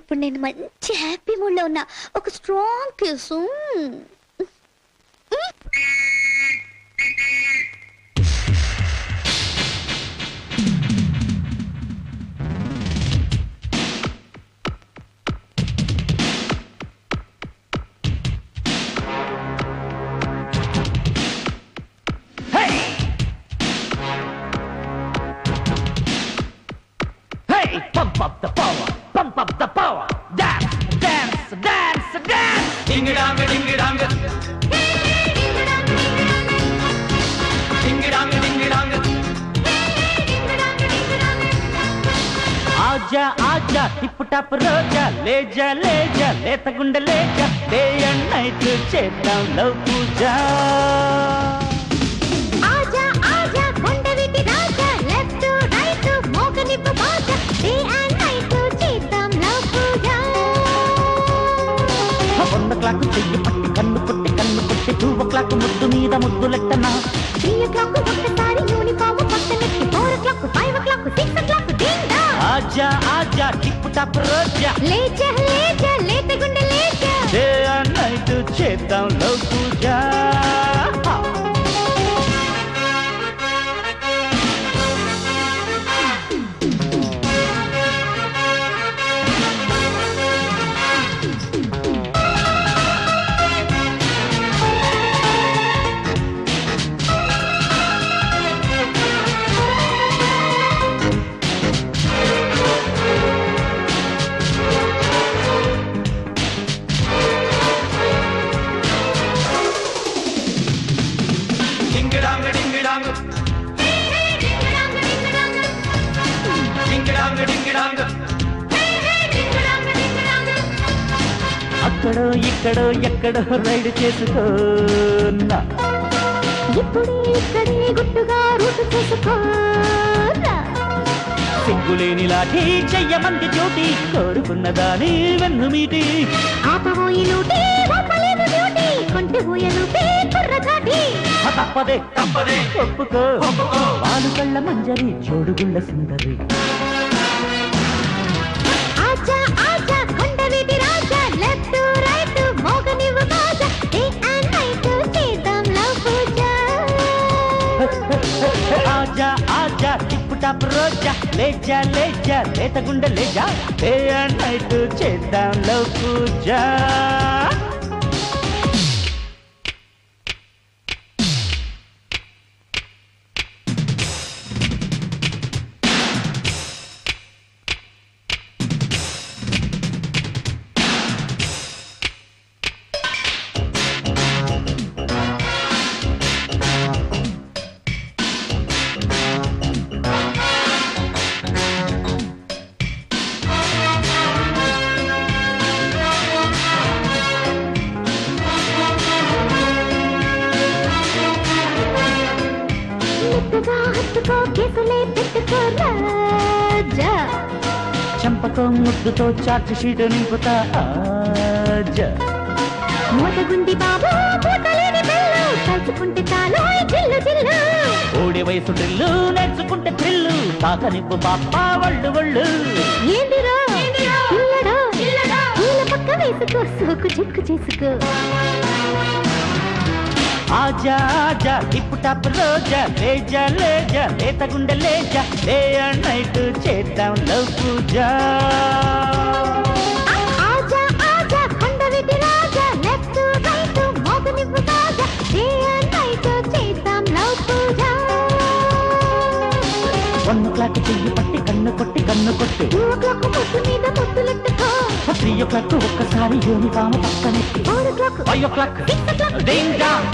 ఇప్పుడు నేను మంచి హ్యాపీ మూడ్ లో ఉన్నా. ఒక strong kiss. Pump up the power, pump up the power. Dance, dance, dance, dance. Ding dong, ding dong. Ding dong, ding dong. Aaja, aaja, tip tap roja, leja, leja, leta gunda leja. Day and night cheddam love puja. Aaja, aaja, gunda viti raja, left to right to mogani baja. Day and night cheddam love puja. 1 o'clock చెయ్యి పట్టి కన్ను కొట్టి 2 o'clock ముద్దు మీద ముద్దు లెట్టనా. 3 o'clock ఒక్కసారి uniform పక్కనెట్టి 4 o'clock 5 o'clock 6 o'clock డిండా. ఆజా ఆజా టిప్ టాప్ రోజా, లేజా లేజా లేత గుండె లేజా. డే అండ్ నైట్ చేద్దాం లవ్ పూజ. అక్కడో ఇక్కడో ఎక్కడో రైడ్ చేసుకోన్నా. ఇప్పుడే ఇక్కడే గుట్టుగా రూటు చేసుకోరా. సిగ్గులేని లాఠీ చెయ్యమంది జ్యోతి, కోరుకున్నదాని వెన్ను మీటి. ఆపబోయి లూటి ఆపలేదు డ్యూటీ, కొంటె పోయలుపే కుర్రదాటి. తప్పదే తప్పదే ఒప్పుకో, పాలు కళ్ళ మంజరి జోడుగుళ్ళ సుందరి. ఆజా ఆజా కొండ వీటి రాజా, left right మోగనివ్వు Baaja. Day and night చేద్దాం లవ్ పూజ. ఆజా ఆజా టిప్ టాప్ రోజా, లేజా లేజా లేత గుండె లేజా. డే అండ్ నైట్ చేద్దాం లవ్ పూజ. హత్తుకో కేసులే పెట్టుకో రాజా. చంపకో ముద్దుతో చార్జ్ షీట్ నింపుతా ఆజా. మూతగుంది బాబు మూతలేని బెల్లు, తలుచుకుంటే చాలు జిల్లు జిల్లు. ఓడి వయసు డ్రిల్లు నేర్చుకుంటే థ్రిల్లు, తాకనిప్పు పాప వళ్ళు వళ్ళు. ఏందిరో ఇల్లడో పూల పక్క వేసుకో, సోకు చిక్కు చేసుకో. ఆజా ఆజా టిప్ టాప్ రోజా, లేజా లేజా లేత గుండె లేజా. డే అండ్ నైట్ చేద్దాం లవ్ పూజ. ఆజా ఆజా కొండ వీటి రాజా, left right మోగనివ్వు Baaja. Day and night చేద్దాం లవ్ పూజ. 1 o'clock చెయ్యి పట్టి కన్ను కొట్టి 2 o'clock ముద్దు మీద ముద్దులెట్టుకో. 3 o'clock ఒక్కసారి uniform పక్కనెట్టి 4 o'clock 5 o'clock 6 o'clock ding dong.